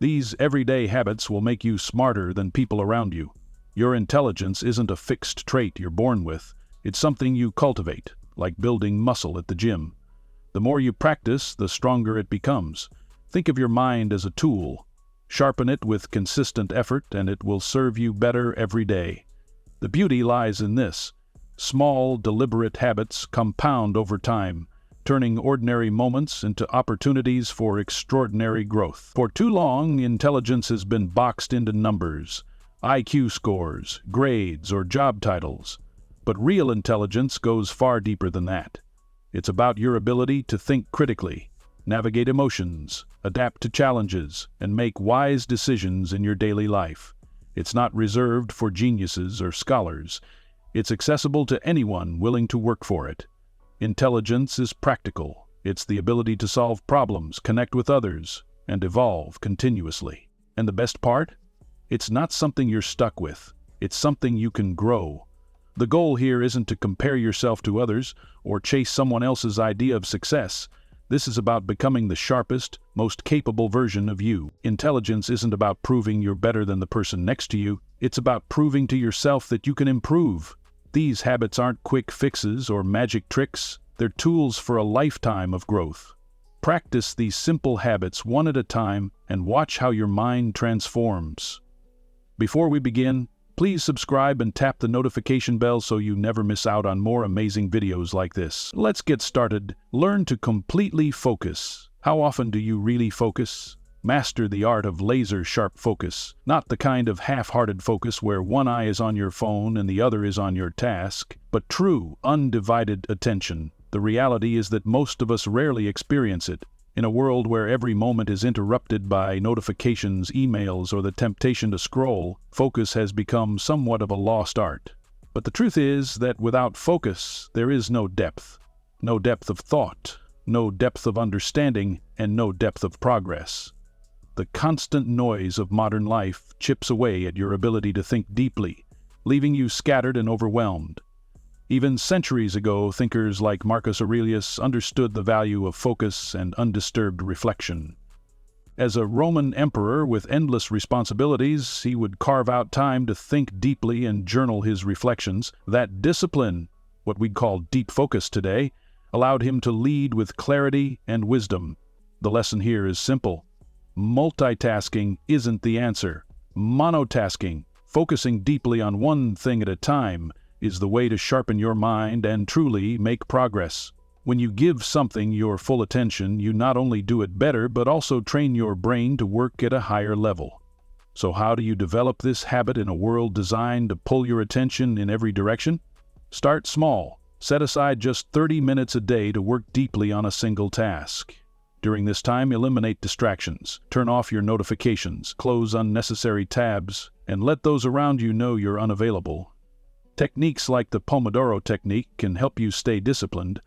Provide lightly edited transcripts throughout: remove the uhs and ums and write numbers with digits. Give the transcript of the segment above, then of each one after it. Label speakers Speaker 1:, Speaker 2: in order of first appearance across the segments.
Speaker 1: These everyday habits will make you smarter than people around you. Your intelligence isn't a fixed trait you're born with. It's something you cultivate, like building muscle at the gym. The more you practice, the stronger it becomes. Think of your mind as a tool. Sharpen it with consistent effort, and it will serve you better every day. The beauty lies in this. Small, deliberate habits compound over time, turning ordinary moments into opportunities for extraordinary growth. For too long, intelligence has been boxed into numbers, IQ scores, grades, or job titles. But real intelligence goes far deeper than that. It's about your ability to think critically, navigate emotions, adapt to challenges, and make wise decisions in your daily life. It's not reserved for geniuses or scholars. It's accessible to anyone willing to work for it. Intelligence is practical. It's the ability to solve problems, connect with others, and evolve continuously. And the best part? It's not something you're stuck with. It's something you can grow. The goal here isn't to compare yourself to others or chase someone else's idea of success. This is about becoming the sharpest, most capable version of you. Intelligence isn't about proving you're better than the person next to you. It's about proving to yourself that you can improve. These habits aren't quick fixes or magic tricks. They're tools for a lifetime of growth. Practice these simple habits one at a time and watch how your mind transforms. Before we begin, please subscribe and tap the notification bell so you never miss out on more amazing videos like this. Let's get started. Learn to completely focus. How often do you really focus? Master the art of laser-sharp focus, not the kind of half-hearted focus where one eye is on your phone and the other is on your task, but true, undivided attention. The reality is that most of us rarely experience it. In a world where every moment is interrupted by notifications, emails, or the temptation to scroll, focus has become somewhat of a lost art. But the truth is that without focus, there is no depth. No depth of thought, no depth of understanding, and no depth of progress. The constant noise of modern life chips away at your ability to think deeply, leaving you scattered and overwhelmed. Even centuries ago, thinkers like Marcus Aurelius understood the value of focus and undisturbed reflection. As a Roman emperor with endless responsibilities, he would carve out time to think deeply and journal his reflections. That discipline, what we'd call deep focus today, allowed him to lead with clarity and wisdom. The lesson here is simple. Multitasking isn't the answer. Monotasking, focusing deeply on one thing at a time, is the way to sharpen your mind and truly make progress. When you give something your full attention, you not only do it better, but also train your brain to work at a higher level. So how do you develop this habit in a world designed to pull your attention in every direction? Start small. Set aside just 30 minutes a day to work deeply on a single task. During this time, eliminate distractions, turn off your notifications, close unnecessary tabs, and let those around you know you're unavailable. Techniques like the Pomodoro technique can help you stay disciplined.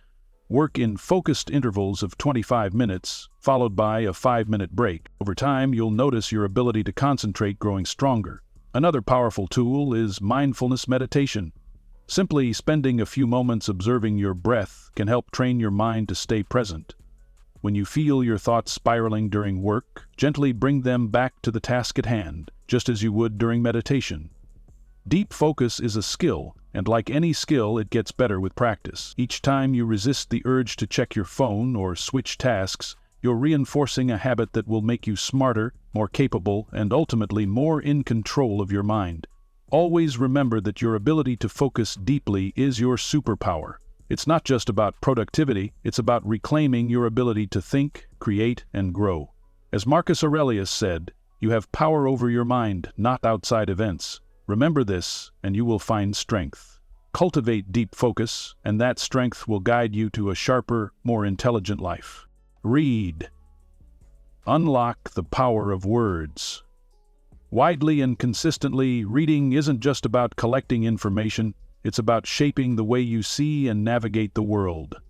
Speaker 1: Work in focused intervals of 25 minutes, followed by a 5-minute break. Over time, you'll notice your ability to concentrate growing stronger. Another powerful tool is mindfulness meditation. Simply spending a few moments observing your breath can help train your mind to stay present. When you feel your thoughts spiraling during work, gently bring them back to the task at hand, just as you would during meditation. Deep focus is a skill, and like any skill, it gets better with practice. Each time you resist the urge to check your phone or switch tasks, you're reinforcing a habit that will make you smarter, more capable, and ultimately more in control of your mind. Always remember that your ability to focus deeply is your superpower. It's not just about productivity, it's about reclaiming your ability to think, create, and grow. As Marcus Aurelius said, you have power over your mind, not outside events. Remember this, and you will find strength. Cultivate deep focus, and that strength will guide you to a sharper, more intelligent life. Read. Unlock the power of words. Widely and consistently, reading isn't just about collecting information, it's about shaping the way you see and navigate the world.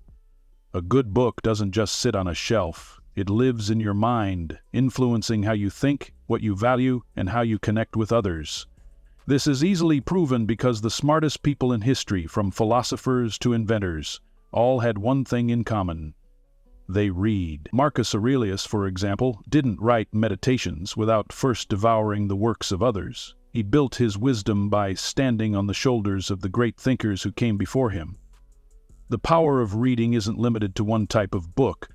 Speaker 1: A good book doesn't just sit on a shelf. It lives in your mind, influencing how you think, what you value, and how you connect with others. This is easily proven because the smartest people in history, from philosophers to inventors, all had one thing in common. they read. Marcus Aurelius, for example, didn't write Meditations without first devouring the works of others. He built his wisdom by standing on the shoulders of the great thinkers who came before him. The power of reading isn't limited to one type of book.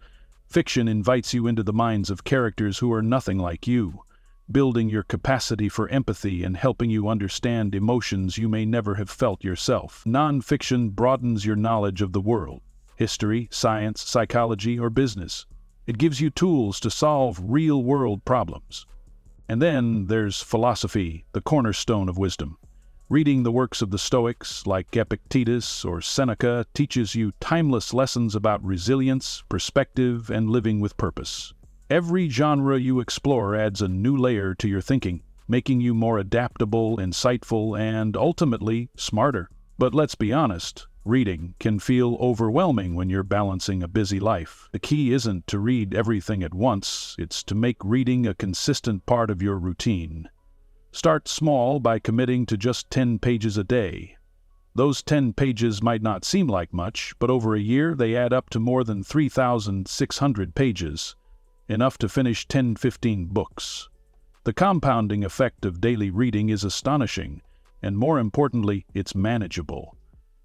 Speaker 1: Fiction invites you into the minds of characters who are nothing like you, building your capacity for empathy and helping you understand emotions you may never have felt yourself. Non-fiction broadens your knowledge of the world, history, science, psychology, or business. It gives you tools to solve real-world problems. And then there's philosophy, the cornerstone of wisdom. Reading the works of the Stoics, like Epictetus or Seneca, teaches you timeless lessons about resilience, perspective, and living with purpose. Every genre you explore adds a new layer to your thinking, making you more adaptable, insightful, and ultimately smarter. But let's be honest, reading can feel overwhelming when you're balancing a busy life. The key isn't to read everything at once, it's to make reading a consistent part of your routine. Start small by committing to just 10 pages a day. Those 10 pages might not seem like much, but over a year they add up to more than 3,600 pages, enough to finish 10-15 books. The compounding effect of daily reading is astonishing, and more importantly, it's manageable.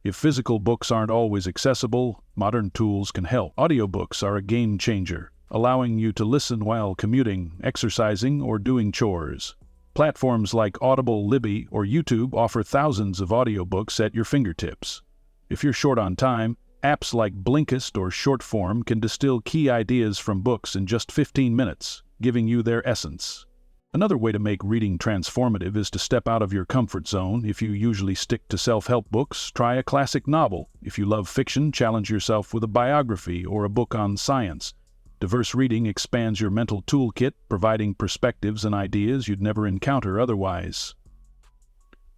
Speaker 1: If physical books aren't always accessible, modern tools can help. Audiobooks are a game changer, allowing you to listen while commuting, exercising, or doing chores. Platforms like Audible, Libby, or YouTube offer thousands of audiobooks at your fingertips. If you're short on time, apps like Blinkist or Shortform can distill key ideas from books in just 15 minutes, giving you their essence. Another way to make reading transformative is to step out of your comfort zone. If you usually stick to self-help books, try a classic novel. If you love fiction, challenge yourself with a biography or a book on science. Diverse reading expands your mental toolkit, providing perspectives and ideas you'd never encounter otherwise.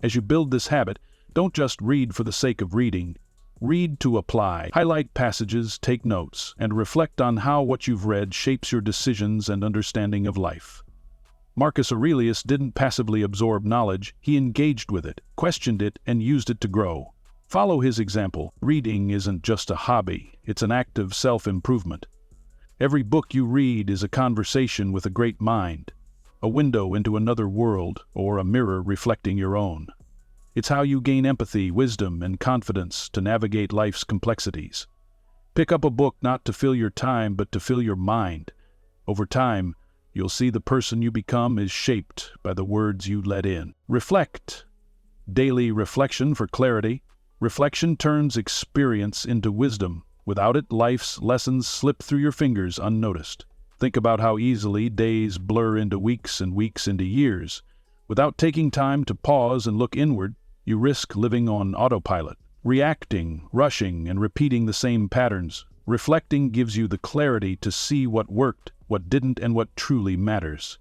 Speaker 1: As you build this habit, don't just read for the sake of reading. Read to apply. Highlight passages, take notes, and reflect on how what you've read shapes your decisions and understanding of life. Marcus Aurelius didn't passively absorb knowledge, he engaged with it, questioned it, and used it to grow. Follow his example. Reading isn't just a hobby, it's an act of self-improvement. Every book you read is a conversation with a great mind, a window into another world, or a mirror reflecting your own. It's how you gain empathy, wisdom, and confidence to navigate life's complexities. Pick up a book not to fill your time, but to fill your mind. Over time, you'll see the person you become is shaped by the words you let in. Reflect. Daily reflection for clarity. Reflection turns experience into wisdom. Without it, life's lessons slip through your fingers unnoticed. Think about how easily days blur into weeks and weeks into years. Without taking time to pause and look inward, you risk living on autopilot, reacting, rushing, and repeating the same patterns. Reflecting gives you the clarity to see what worked, what didn't, and what truly matters.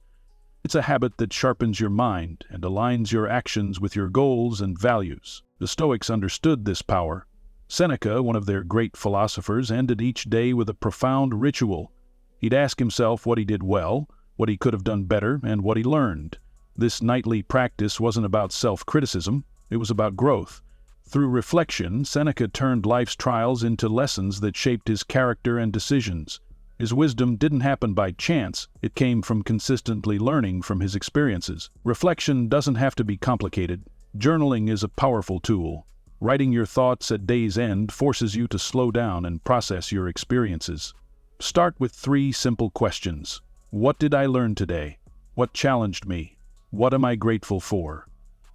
Speaker 1: It's a habit that sharpens your mind and aligns your actions with your goals and values. The Stoics understood this power. Seneca, one of their great philosophers, ended each day with a profound ritual. He'd ask himself what he did well, what he could have done better, and what he learned. This nightly practice wasn't about self-criticism, it was about growth. Through reflection, Seneca turned life's trials into lessons that shaped his character and decisions. His wisdom didn't happen by chance, it came from consistently learning from his experiences. Reflection doesn't have to be complicated. Journaling is a powerful tool. Writing your thoughts at day's end forces you to slow down and process your experiences. Start with 3 simple questions. What did I learn today? What challenged me? What am I grateful for?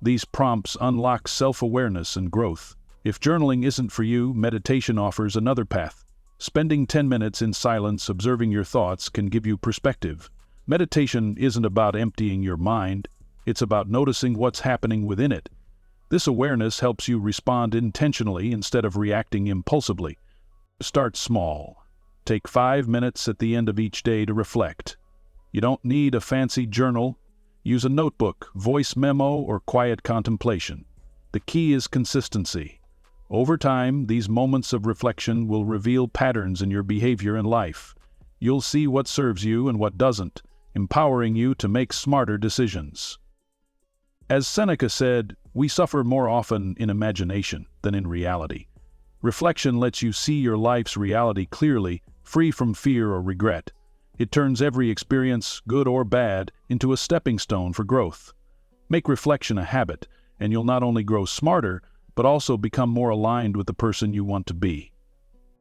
Speaker 1: These prompts unlock self-awareness and growth. If journaling isn't for you, meditation offers another path. Spending 10 minutes in silence observing your thoughts can give you perspective. Meditation isn't about emptying your mind, it's about noticing what's happening within it. This awareness helps you respond intentionally instead of reacting impulsively. Start small. Take 5 minutes at the end of each day to reflect. You don't need a fancy journal. Use a notebook, voice memo, or quiet contemplation. The key is consistency. Over time, these moments of reflection will reveal patterns in your behavior and life. You'll see what serves you and what doesn't, empowering you to make smarter decisions. As Seneca said, we suffer more often in imagination than in reality. Reflection lets you see your life's reality clearly, free from fear or regret. It turns every experience, good or bad, into a stepping stone for growth. Make reflection a habit, and you'll not only grow smarter, but also become more aligned with the person you want to be.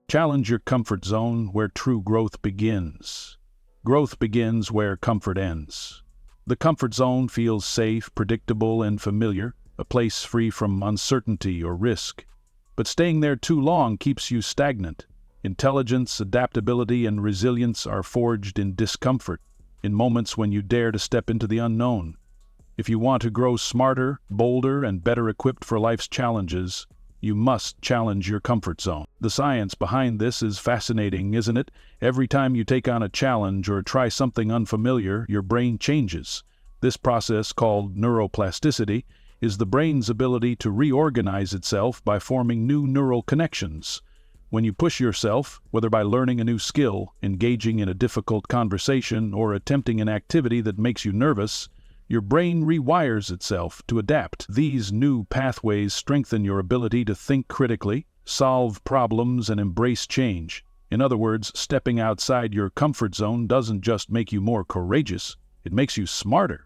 Speaker 1: Challenge your comfort zone where true growth begins. Growth begins where comfort ends. The comfort zone feels safe, predictable, and familiar, a place free from uncertainty or risk. But staying there too long keeps you stagnant. Intelligence, adaptability, and resilience are forged in discomfort, in moments when you dare to step into the unknown. If you want to grow smarter, bolder, and better equipped for life's challenges, you must challenge your comfort zone. The science behind this is fascinating, isn't it? Every time you take on a challenge or try something unfamiliar, your brain changes. This process, called neuroplasticity, is the brain's ability to reorganize itself by forming new neural connections. When you push yourself, whether by learning a new skill, engaging in a difficult conversation, or attempting an activity that makes you nervous, your brain rewires itself to adapt. These new pathways strengthen your ability to think critically, solve problems, and embrace change. In other words, stepping outside your comfort zone doesn't just make you more courageous, it makes you smarter.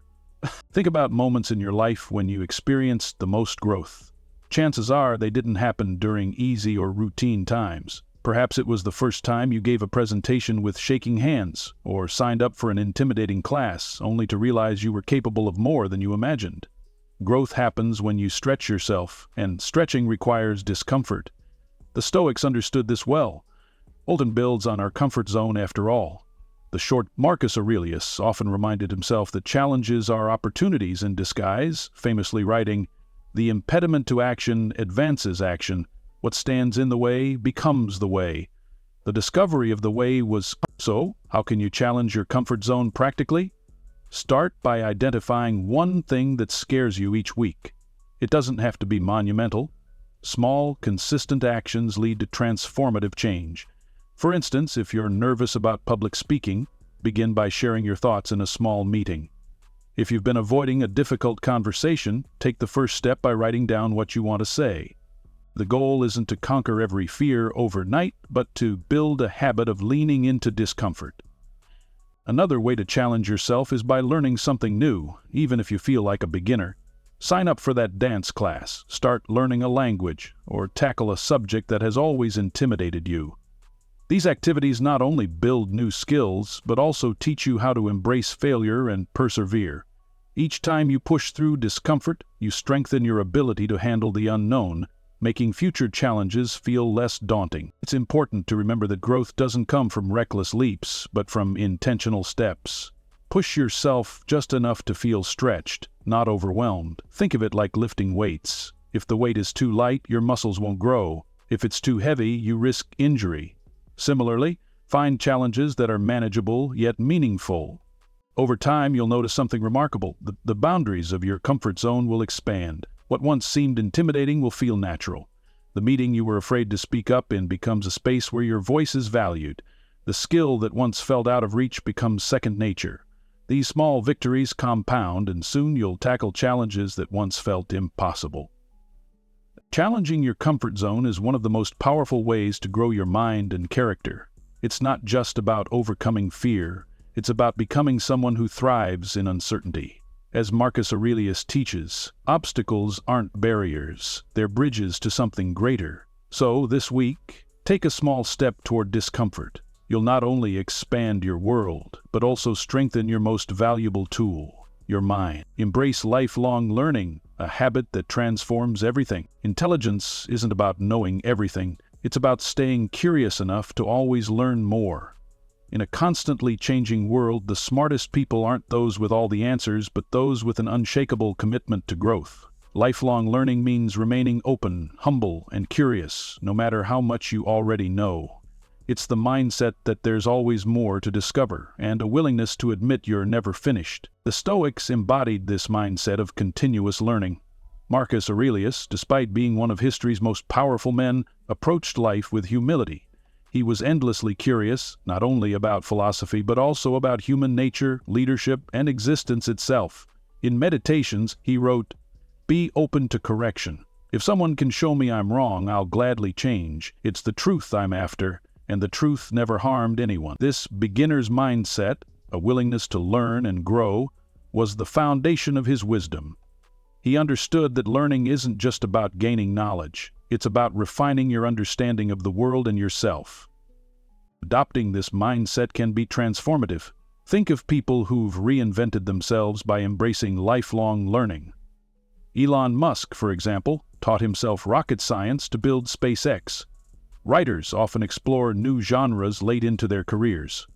Speaker 1: Think about moments in your life when you experienced the most growth. Chances are they didn't happen during easy or routine times. Perhaps it was the first time you gave a presentation with shaking hands, or signed up for an intimidating class, only to realize you were capable of more than you imagined. Growth happens when you stretch yourself, and stretching requires discomfort. The Stoics understood this well. Olden builds on our comfort zone after all. The short Marcus Aurelius often reminded himself that challenges are opportunities in disguise, famously writing, "The impediment to action advances action. What stands in the way becomes the way." The discovery of the way was so. How can you challenge your comfort zone practically? Start by identifying one thing that scares you each week. It doesn't have to be monumental. Small, consistent actions lead to transformative change. For instance, if you're nervous about public speaking, begin by sharing your thoughts in a small meeting. If you've been avoiding a difficult conversation, take the first step by writing down what you want to say. The goal isn't to conquer every fear overnight, but to build a habit of leaning into discomfort. Another way to challenge yourself is by learning something new, even if you feel like a beginner. Sign up for that dance class, start learning a language, or tackle a subject that has always intimidated you. These activities not only build new skills, but also teach you how to embrace failure and persevere. Each time you push through discomfort, you strengthen your ability to handle the unknown, making future challenges feel less daunting. It's important to remember that growth doesn't come from reckless leaps, but from intentional steps. Push yourself just enough to feel stretched, not overwhelmed. Think of it like lifting weights. If the weight is too light, your muscles won't grow. If it's too heavy, you risk injury. Similarly, find challenges that are manageable yet meaningful. Over time, you'll notice something remarkable. The boundaries of your comfort zone will expand. What once seemed intimidating will feel natural. The meeting you were afraid to speak up in becomes a space where your voice is valued. The skill that once felt out of reach becomes second nature. These small victories compound, and soon you'll tackle challenges that once felt impossible. Challenging your comfort zone is one of the most powerful ways to grow your mind and character. It's not just about overcoming fear, it's about becoming someone who thrives in uncertainty. As Marcus Aurelius teaches, obstacles aren't barriers, they're bridges to something greater. So, this week, take a small step toward discomfort. You'll not only expand your world, but also strengthen your most valuable tool, your mind. Embrace lifelong learning, a habit that transforms everything. Intelligence isn't about knowing everything, it's about staying curious enough to always learn more. In a constantly changing world, the smartest people aren't those with all the answers, but those with an unshakable commitment to growth. Lifelong learning means remaining open, humble, and curious, no matter how much you already know. It's the mindset that there's always more to discover, and a willingness to admit you're never finished. The Stoics embodied this mindset of continuous learning. Marcus Aurelius, despite being one of history's most powerful men, approached life with humility. He was endlessly curious, not only about philosophy, but also about human nature, leadership, and existence itself. In Meditations, he wrote, "Be open to correction. If someone can show me I'm wrong, I'll gladly change. It's the truth I'm after, and the truth never harmed anyone. This beginner's mindset, a willingness to learn and grow, was the foundation of his wisdom. He understood that learning isn't just about gaining knowledge, it's about refining your understanding of the world and yourself. Adopting this mindset can be transformative. Think of people who've reinvented themselves by embracing lifelong learning. Elon Musk, for example, taught himself rocket science to build SpaceX. Writers often explore new genres late into their careers.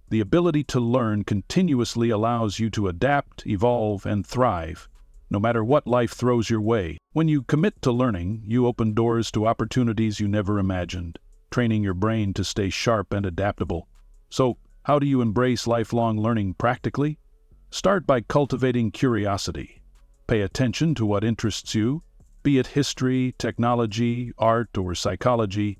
Speaker 1: The ability to learn continuously allows you to adapt, evolve, and thrive, no matter what life throws your way. When you commit to learning, you open doors to opportunities you never imagined, training your brain to stay sharp and adaptable. So, how do you embrace lifelong learning practically? Start by cultivating curiosity. Pay attention to what interests you, be it history, technology, art, or psychology,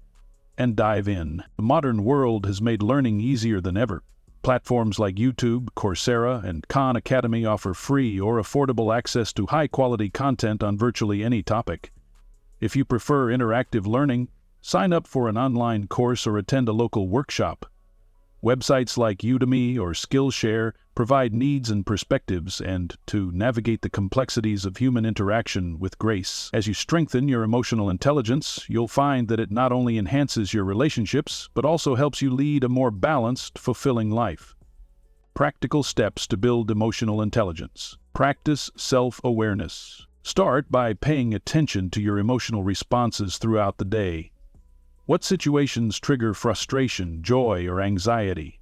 Speaker 1: and dive in. The modern world has made learning easier than ever. Platforms like YouTube, Coursera, and Khan Academy offer free or affordable access to high-quality content on virtually any topic. If you prefer interactive learning, sign up for an online course or attend a local workshop. Websites like Udemy or Skillshare provide needs and perspectives and to navigate the complexities of human interaction with grace. As you strengthen your emotional intelligence, you'll find that it not only enhances your relationships, but also helps you lead a more balanced, fulfilling life. Practical steps to build emotional intelligence. Practice self-awareness. Start by paying attention to your emotional responses throughout the day. What situations trigger frustration, joy, or anxiety?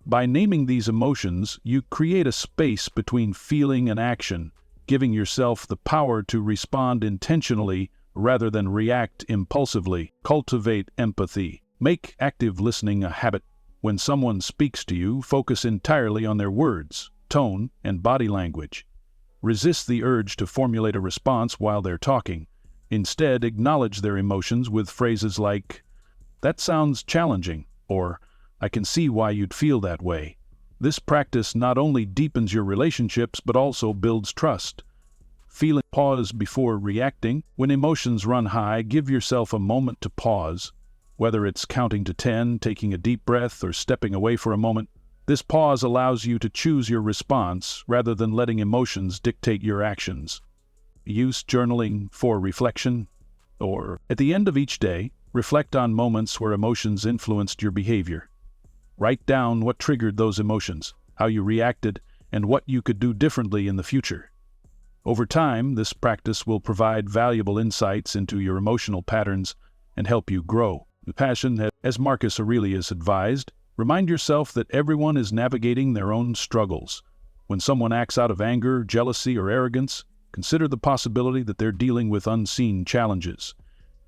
Speaker 1: By naming these emotions, you create a space between feeling and action, giving yourself the power to respond intentionally rather than react impulsively. Cultivate empathy. Make active listening a habit. When someone speaks to you, focus entirely on their words, tone, and body language. Resist the urge to formulate a response while they're talking. Instead, acknowledge their emotions with phrases like, "That sounds challenging," or "I can see why you'd feel that way." This practice not only deepens your relationships but also builds trust. Pause before reacting. When emotions run high, give yourself a moment to pause. Whether it's counting to 10, taking a deep breath, or stepping away for a moment, this pause allows you to choose your response rather than letting emotions dictate your actions. Use journaling for reflection, or at the end of each day, reflect on moments where emotions influenced your behavior. Write down what triggered those emotions, how you reacted, and what you could do differently in the future. Over time, this practice will provide valuable insights into your emotional patterns and help you grow. Passion, as Marcus Aurelius advised, remind yourself that everyone is navigating their own struggles. When someone acts out of anger, jealousy, or arrogance, consider the possibility that they're dealing with unseen challenges.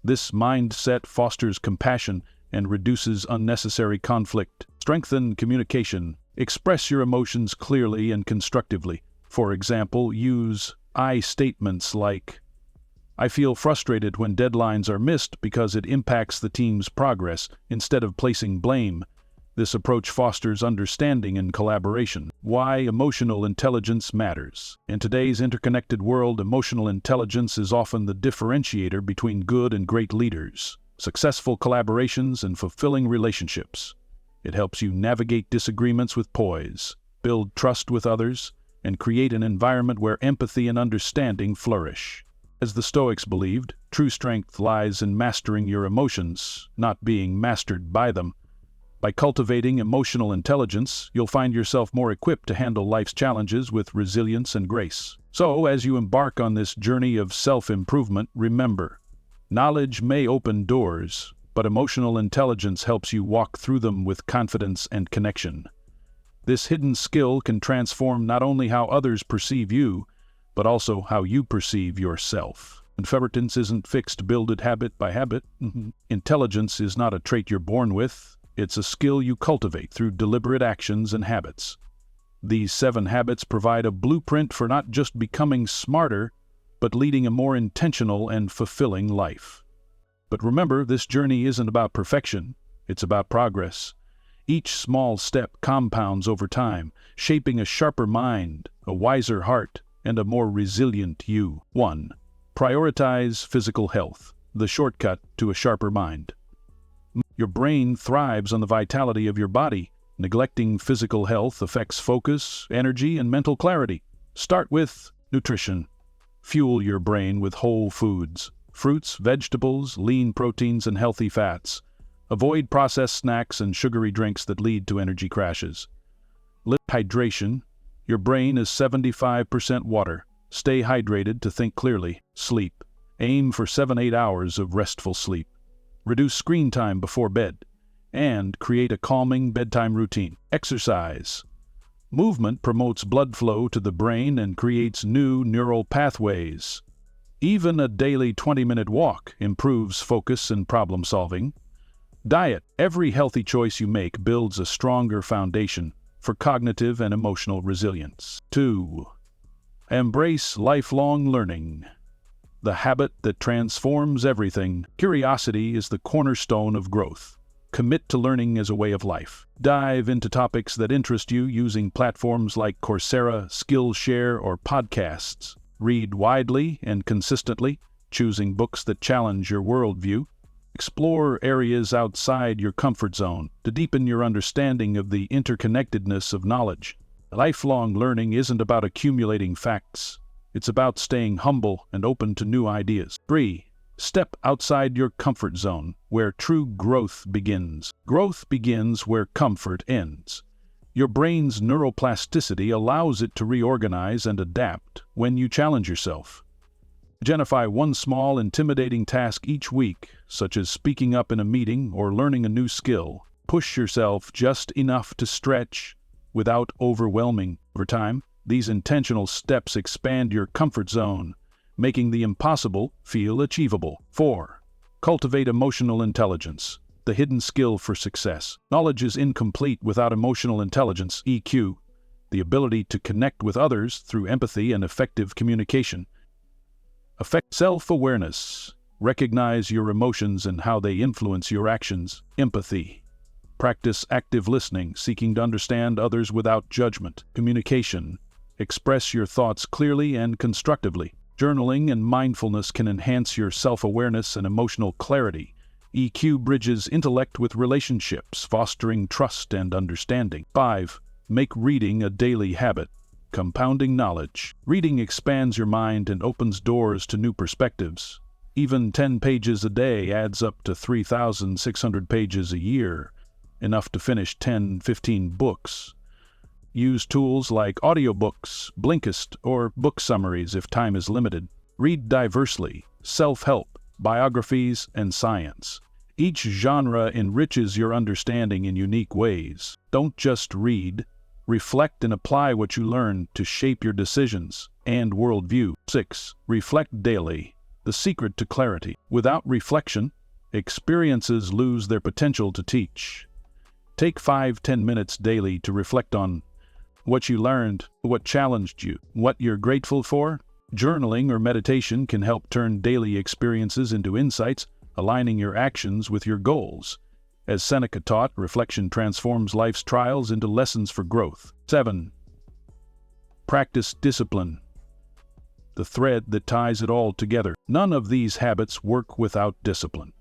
Speaker 1: This mindset fosters compassion and reduces unnecessary conflict. Strengthen communication. Express your emotions clearly and constructively. For example, use I statements like, "I feel frustrated when deadlines are missed because it impacts the team's progress," instead of placing blame. This approach fosters understanding and collaboration. Why emotional intelligence matters. In today's interconnected world, emotional intelligence is often the differentiator between good and great leaders, successful collaborations, and fulfilling relationships. It helps you navigate disagreements with poise, build trust with others, and create an environment where empathy and understanding flourish. As the Stoics believed, true strength lies in mastering your emotions, not being mastered by them. By cultivating emotional intelligence, you'll find yourself more equipped to handle life's challenges with resilience and grace. So, as you embark on this journey of self-improvement, remember, knowledge may open doors, but emotional intelligence helps you walk through them with confidence and connection. This hidden skill can transform not only how others perceive you, but also how you perceive yourself. Intelligence isn't fixed, build it habit by habit. Intelligence is not a trait you're born with. It's a skill you cultivate through deliberate actions and habits. These 7 habits provide a blueprint for not just becoming smarter, but leading a more intentional and fulfilling life. But remember, this journey isn't about perfection, it's about progress. Each small step compounds over time, shaping a sharper mind, a wiser heart, and a more resilient you. 1. Prioritize physical health, the shortcut to a sharper mind. Your brain thrives on the vitality of your body. Neglecting physical health affects focus, energy, and mental clarity. Start with nutrition. Fuel your brain with whole foods, fruits, vegetables, lean proteins, and healthy fats. Avoid processed snacks and sugary drinks that lead to energy crashes. Hydration. Your brain is 75% water. Stay hydrated to think clearly. Sleep. Aim for 7-8 hours of restful sleep. Reduce screen time before bed. And create a calming bedtime routine. Exercise. Movement promotes blood flow to the brain and creates new neural pathways. Even a daily 20-minute walk improves focus and problem solving. Diet. Every healthy choice you make builds a stronger foundation for cognitive and emotional resilience. 2. Embrace lifelong learning. The habit that transforms everything. Curiosity is the cornerstone of growth. Commit to learning as a way of life. Dive into topics that interest you using platforms like Coursera, Skillshare, or podcasts. Read widely and consistently, choosing books that challenge your worldview. Explore areas outside your comfort zone to deepen your understanding of the interconnectedness of knowledge. Lifelong learning isn't about accumulating facts. It's about staying humble and open to new ideas. 3. Step outside your comfort zone, where true growth begins. Growth begins where comfort ends. Your brain's neuroplasticity allows it to reorganize and adapt when you challenge yourself. Identify one small, intimidating task each week, such as speaking up in a meeting or learning a new skill. Push yourself just enough to stretch without overwhelming. Over time, these intentional steps expand your comfort zone, making the impossible feel achievable. 4. Cultivate emotional intelligence, the hidden skill for success. Knowledge is incomplete without emotional intelligence, EQ, the ability to connect with others through empathy and effective communication. Self-awareness. Recognize your emotions and how they influence your actions. Empathy. Practice active listening, seeking to understand others without judgment. Communication. Express your thoughts clearly and constructively. Journaling and mindfulness can enhance your self-awareness and emotional clarity. EQ bridges intellect with relationships, fostering trust and understanding. 5. Make reading a daily habit. Compounding knowledge. Reading expands your mind and opens doors to new perspectives. Even 10 pages a day adds up to 3,600 pages a year, enough to finish 10-15 books. Use tools like audiobooks, Blinkist, or book summaries if time is limited. Read diversely, self-help, biographies, and science. Each genre enriches your understanding in unique ways. Don't just read. Reflect and apply what you learn to shape your decisions and worldview. 6. Reflect daily. The secret to clarity. Without reflection, experiences lose their potential to teach. Take 5-10 minutes daily to reflect on what you learned, what challenged you, what you're grateful for. Journaling or meditation can help turn daily experiences into insights, aligning your actions with your goals. As Seneca taught, reflection transforms life's trials into lessons for growth. 7. Practice discipline. The thread that ties it all together. None of these habits work without discipline.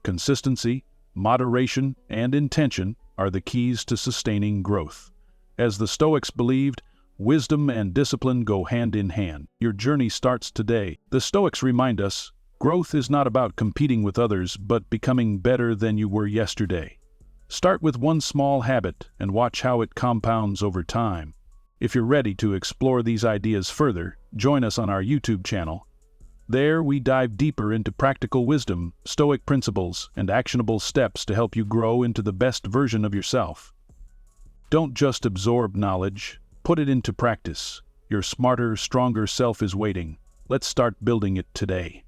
Speaker 1: Consistency, moderation, and intention are the keys to sustaining growth. As the Stoics believed, wisdom and discipline go hand in hand. Your journey starts today. The Stoics remind us, growth is not about competing with others, but becoming better than you were yesterday. Start with one small habit and watch how it compounds over time. If you're ready to explore these ideas further, join us on our YouTube channel. There we dive deeper into practical wisdom, Stoic principles, and actionable steps to help you grow into the best version of yourself. Don't just absorb knowledge, put it into practice. Your smarter, stronger self is waiting. Let's start building it today.